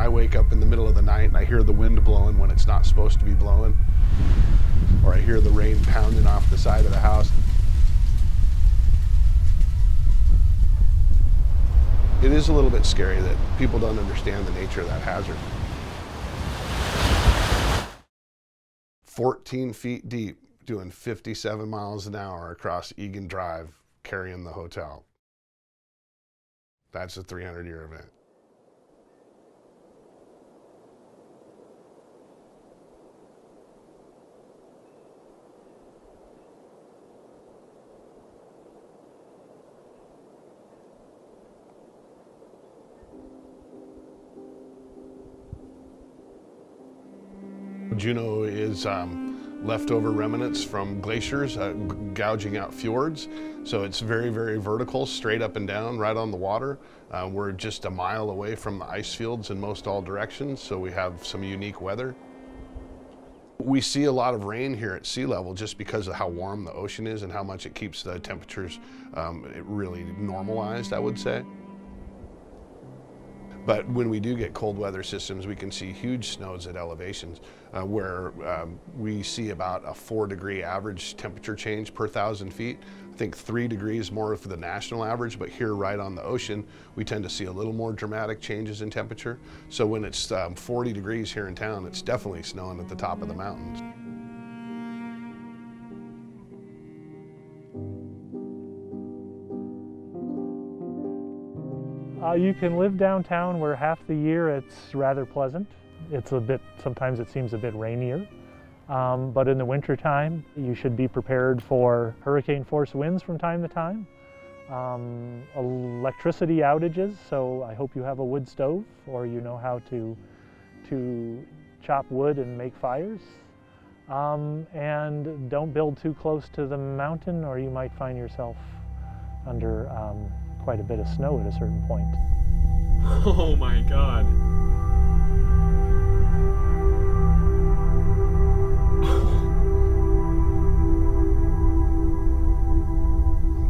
I wake up in the middle of the night and I hear the wind blowing when it's not supposed to be blowing, or I hear the rain pounding off the side of the house. It is a little bit scary that people don't understand the nature of that hazard. 14 feet deep, doing 57 miles an hour across Egan Drive, carrying the hotel. That's a 300-year event. Juneau is leftover remnants from glaciers gouging out fjords. So it's very, very vertical, straight up and down, right on the water. We're just a mile away from the ice fields in most all directions, so we have some unique weather. We see a lot of rain here at sea level just because of how warm the ocean is and how much it keeps the temperatures really normalized, I would say. But when we do get cold weather systems, we can see huge snows at elevations where we see about a 4-degree average temperature change per 1,000 feet. I think 3 degrees more for the national average, but here right on the ocean, we tend to see a little more dramatic changes in temperature. So when it's 40 degrees here in town, it's definitely snowing at the top of the mountains. You can live downtown where half the year it's rather pleasant. It's sometimes it seems a bit rainier. But in the wintertime, you should be prepared for hurricane force winds from time to time. Electricity outages, so I hope you have a wood stove or you know how to chop wood and make fires. And don't build too close to the mountain or you might find yourself under quite a bit of snow at a certain point. Oh my God.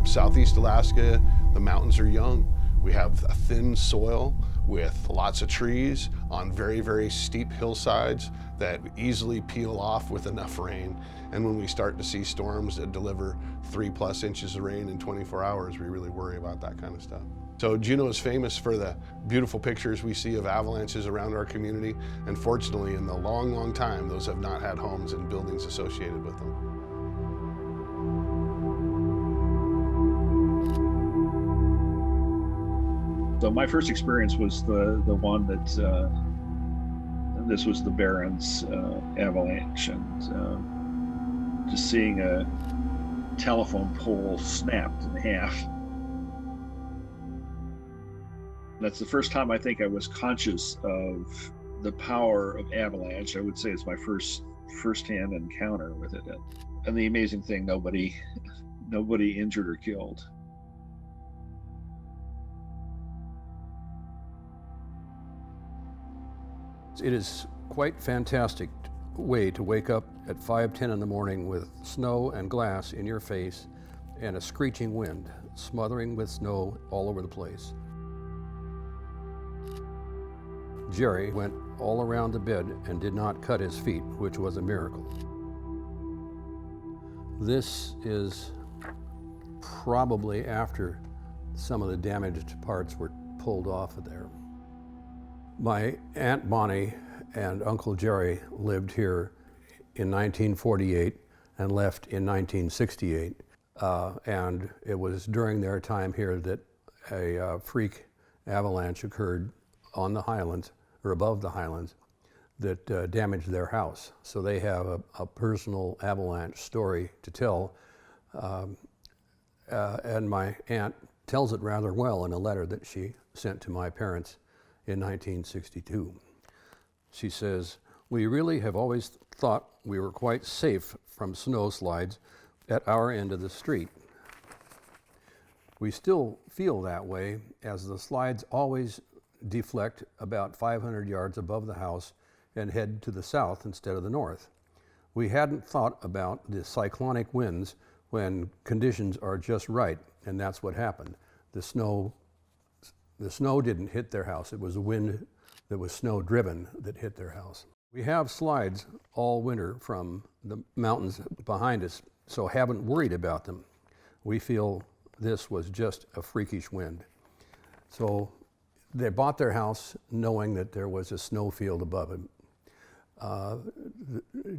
Southeast Alaska, the mountains are young. We have a thin soil with lots of trees on very, very steep hillsides that easily peel off with enough rain. And when we start to see storms that deliver 3+ inches of rain in 24 hours, we really worry about that kind of stuff. So Juneau is famous for the beautiful pictures we see of avalanches around our community. And fortunately, in the long, long time, those have not had homes and buildings associated with them. So my first experience was the one that this was the Barrens avalanche, and just seeing a telephone pole snapped in half. That's the first time I think I was conscious of the power of avalanche. I would say it's my first-hand encounter with it, and the amazing thing, nobody injured or killed. It is quite fantastic way to wake up at 5:10 in the morning with snow and glass in your face and a screeching wind, smothering with snow all over the place. Jerry went all around the bed and did not cut his feet, which was a miracle. This is probably after some of the damaged parts were pulled off of there. My Aunt Bonnie and Uncle Jerry lived here in 1948 and left in 1968. And it was during their time here that a freak avalanche occurred on the Highlands, or above the Highlands, that damaged their house. So they have a personal avalanche story to tell. And my aunt tells it rather well in a letter that she sent to my parents in 1962. She says, "We really have always thought we were quite safe from snow slides at our end of the street. We still feel that way as the slides always deflect about 500 yards above the house and head to the south instead of the north. We hadn't thought about the cyclonic winds when conditions are just right, and that's what happened. The snow didn't hit their house. It was the wind that was snow driven that hit their house. We have slides all winter from the mountains behind us, so haven't worried about them. We feel this was just a freakish wind. So they bought their house knowing that there was a snowfield above them.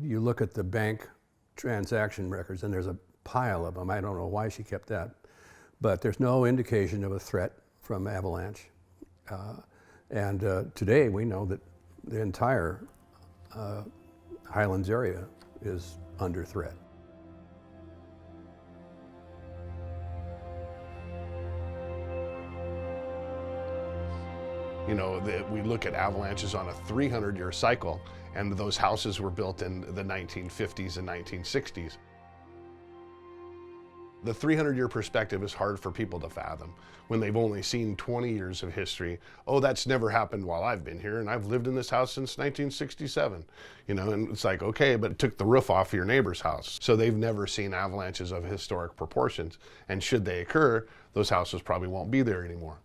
You look at the bank transaction records and there's a pile of them. I don't know why she kept that, but there's no indication of a threat from avalanche. Today we know that the entire Highlands area is under threat. You know, we look at avalanches on a 300-year cycle, and those houses were built in the 1950s and 1960s. The 300-year perspective is hard for people to fathom when they've only seen 20 years of history. Oh, that's never happened while I've been here, and I've lived in this house since 1967. You know, and it's like, okay, but it took the roof off your neighbor's house. So they've never seen avalanches of historic proportions, and should they occur, those houses probably won't be there anymore.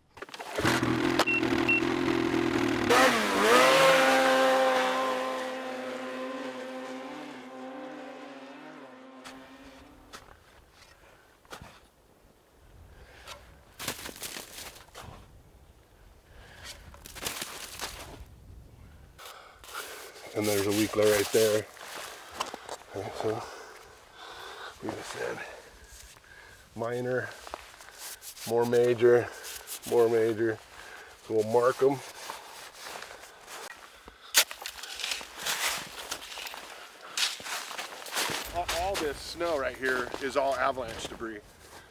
And there's a weakler right there. Okay, so we just said minor, more major, more major. So we'll mark them. All this snow right here is all avalanche debris.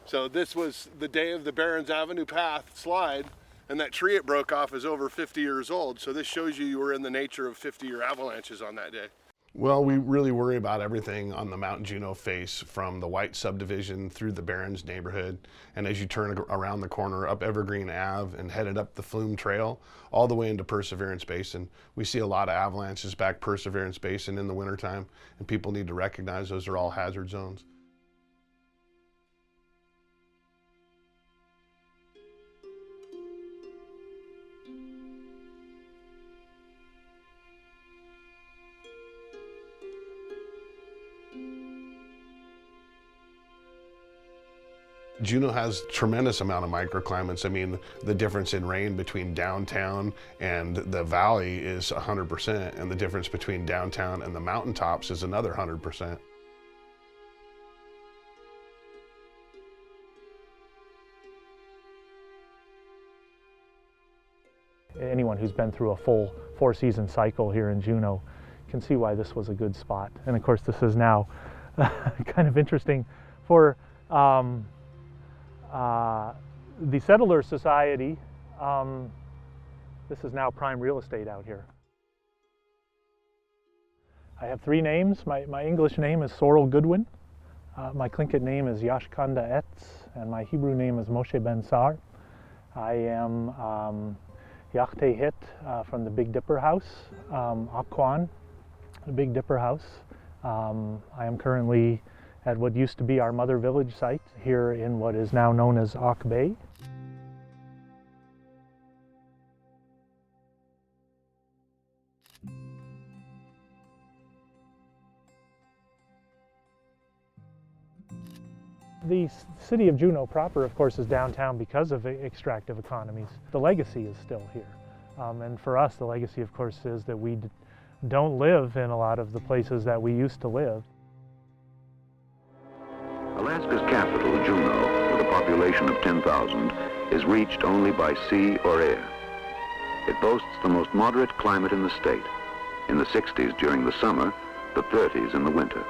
So this was the day of the Barrens Avenue Path slide, and that tree it broke off is over 50 years old. So this shows you were in the nature of 50-year avalanches on that day. Well, we really worry about everything on the Mount Juneau face, from the White subdivision through the Barrens neighborhood, and as you turn around the corner up Evergreen Ave and headed up the Flume Trail all the way into Perseverance Basin. We see a lot of avalanches back Perseverance Basin in the wintertime, and people need to recognize those are all hazard zones. Juneau has a tremendous amount of microclimates. I mean, the difference in rain between downtown and the valley is 100%, and the difference between downtown and the mountaintops is another 100%. Anyone who's been through a full 4-season cycle here in Juneau can see why this was a good spot. And of course, this is now kind of interesting for the Settler Society. This is now prime real estate out here. I have 3 names. My English name is Sorrel Goodwin. My Tlingit name is Yashkanda Etz, and my Hebrew name is Moshe Ben Sar. I am Yachteh Hit from the Big Dipper House, Aquan, the Big Dipper House. I am currently at what used to be our mother village site here in what is now known as Auk Bay. The city of Juneau proper, of course, is downtown because of extractive economies. The legacy is still here. And for us, the legacy, of course, is that we don't live in a lot of the places that we used to live. Alaska's capital, Juneau, with a population of 10,000, is reached only by sea or air. It boasts the most moderate climate in the state, in the 60s during the summer, the 30s in the winter.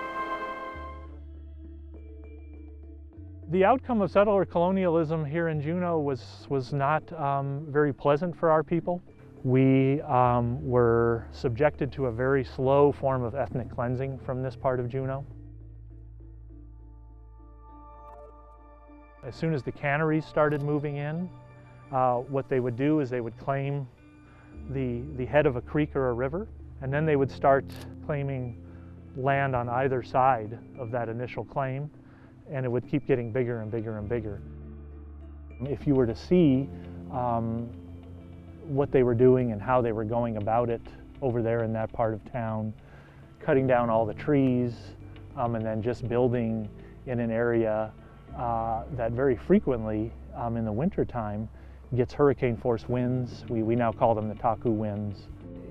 The outcome of settler colonialism here in Juneau was not very pleasant for our people. We were subjected to a very slow form of ethnic cleansing from this part of Juneau. As soon as the canneries started moving in, what they would do is they would claim the head of a creek or a river, and then they would start claiming land on either side of that initial claim, and it would keep getting bigger and bigger and bigger. If you were to see what they were doing and how they were going about it over there in that part of town, cutting down all the trees, and then just building in an area that very frequently in the wintertime gets hurricane force winds. We now call them the Taku winds,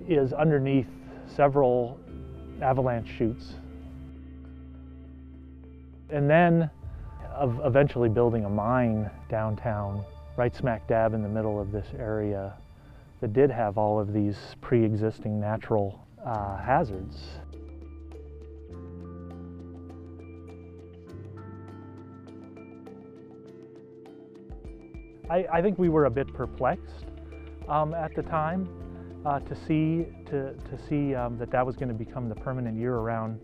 is underneath several avalanche chutes. And then eventually building a mine downtown, right smack dab in the middle of this area that did have all of these pre-existing natural hazards. I think we were a bit perplexed at the time to see that was going to become the permanent year-round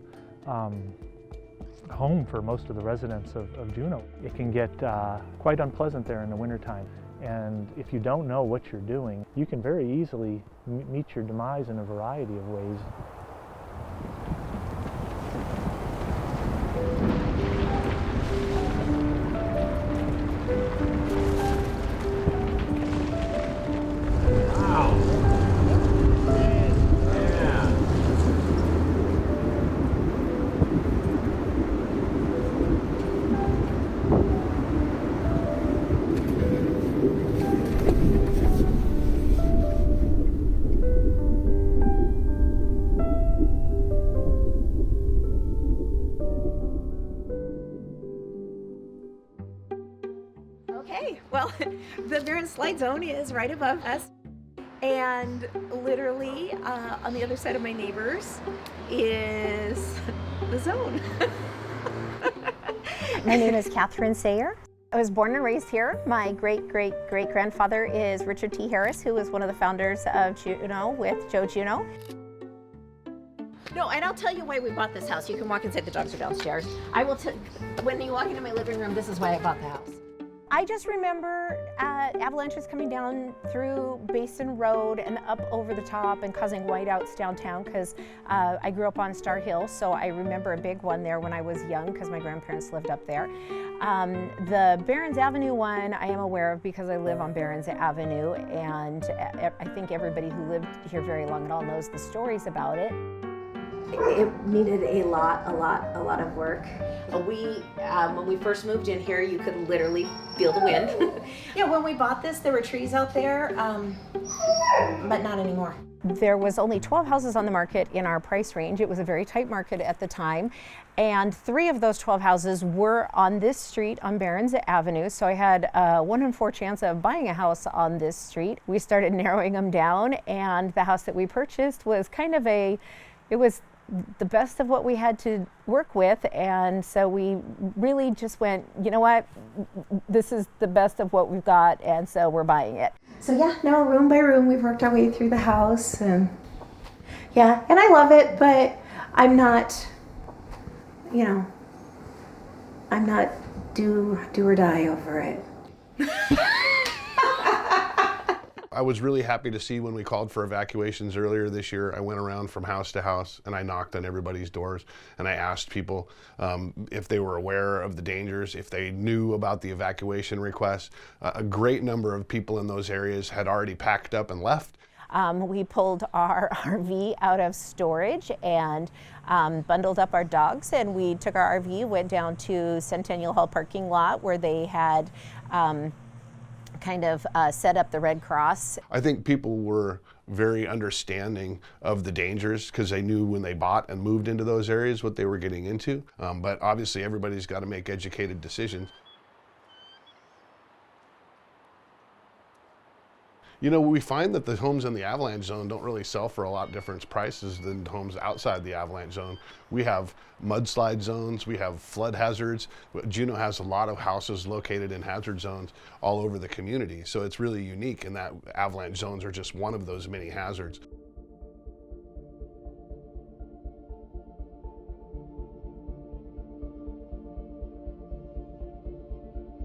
home for most of the residents of Juneau. It can get quite unpleasant there in the wintertime, and if you don't know what you're doing, you can very easily meet your demise in a variety of ways. Okay, well, the Barron Slide Zone is right above us, and literally on the other side of my neighbors is the zone. My name is Catherine Sayer. I was born and raised here. My great-great-great-grandfather is Richard T. Harris, who was one of the founders of Juneau with Joe Juneau. No, and I'll tell you why we bought this house. You can walk inside, the dogs are downstairs. I will tell, when you walk into my living room, this is why I bought the house. I just remember avalanches coming down through Basin Road and up over the top and causing whiteouts downtown, because I grew up on Star Hill, so I remember a big one there when I was young because my grandparents lived up there. The Barrons Avenue one I am aware of because I live on Barrons Avenue, and I think everybody who lived here very long at all knows the stories about it. It needed a lot of work. When we first moved in here, you could literally feel the wind. Yeah, when we bought this, there were trees out there, but not anymore. There was only 12 houses on the market in our price range. It was a very tight market at the time, and 3 of those 12 houses were on this street on Barrons Avenue, so I had a 1 in 4 chance of buying a house on this street. We started narrowing them down, and the house that we purchased was kind of it was the best of what we had to work with, and so we really just went, you know what, this is the best of what we've got, and so we're buying it. So yeah, now room by room we've worked our way through the house, and yeah, and I love it, but I'm not, I'm not do or die over it. I was really happy to see when we called for evacuations earlier this year. I went around from house to house and I knocked on everybody's doors and I asked people if they were aware of the dangers, if they knew about the evacuation requests. A great number of people in those areas had already packed up and left. We pulled our RV out of storage and bundled up our dogs, and we took our RV, went down to Centennial Hall parking lot where they had set up the Red Cross. I think people were very understanding of the dangers because they knew when they bought and moved into those areas what they were getting into. But obviously everybody's got to make educated decisions. You know, we find that the homes in the avalanche zone don't really sell for a lot different prices than homes outside the avalanche zone. We have mudslide zones, we have flood hazards. Juneau has a lot of houses located in hazard zones all over the community. So it's really unique in that avalanche zones are just one of those many hazards.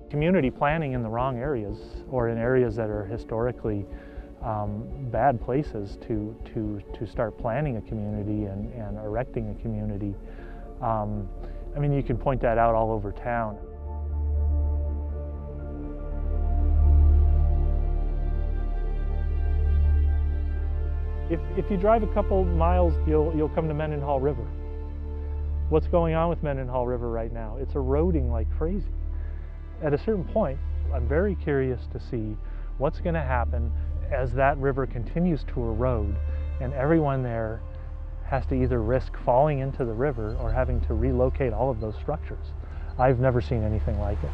Community planning in the wrong areas, or in areas that are historically bad places to start planning a community and erecting a community. I mean, you can point that out all over town. If you drive a couple miles, you'll come to Mendenhall River. What's going on with Mendenhall River right now? It's eroding like crazy. At a certain point, I'm very curious to see what's going to happen as that river continues to erode and everyone there has to either risk falling into the river or having to relocate all of those structures. I've never seen anything like it.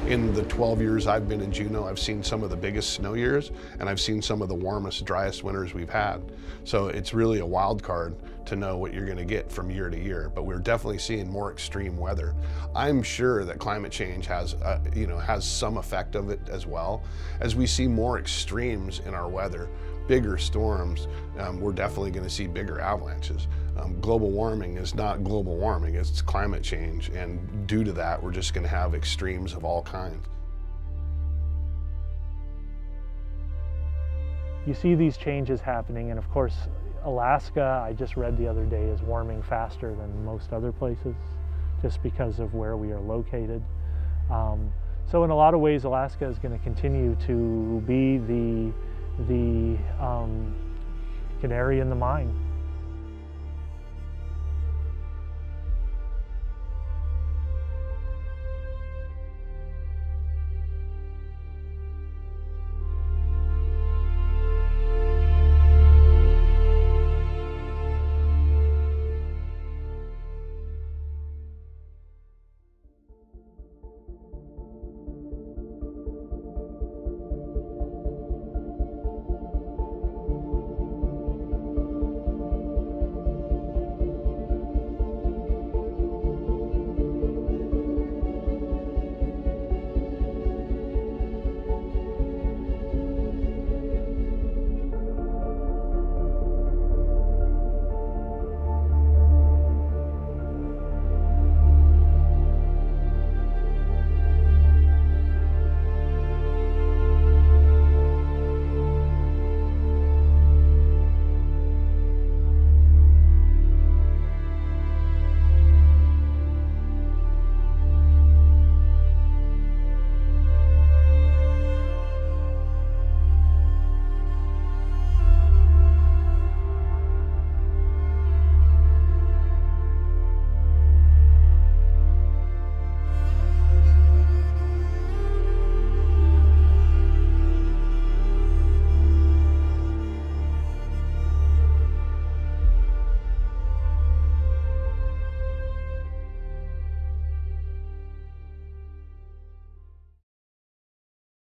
In the 12 years I've been in Juneau, I've seen some of the biggest snow years, and I've seen some of the warmest, driest winters we've had. So it's really a wild card to know what you're going to get from year to year, but we're definitely seeing more extreme weather. I'm sure that climate change has some effect of it as well. As we see more extremes in our weather, bigger storms, we're definitely going to see bigger avalanches. Global warming is not global warming, it's climate change, and due to that, we're just going to have extremes of all kinds. You see these changes happening, and of course, Alaska, I just read the other day, is warming faster than most other places, just because of where we are located. So in a lot of ways, Alaska is going to continue to be the canary in the mine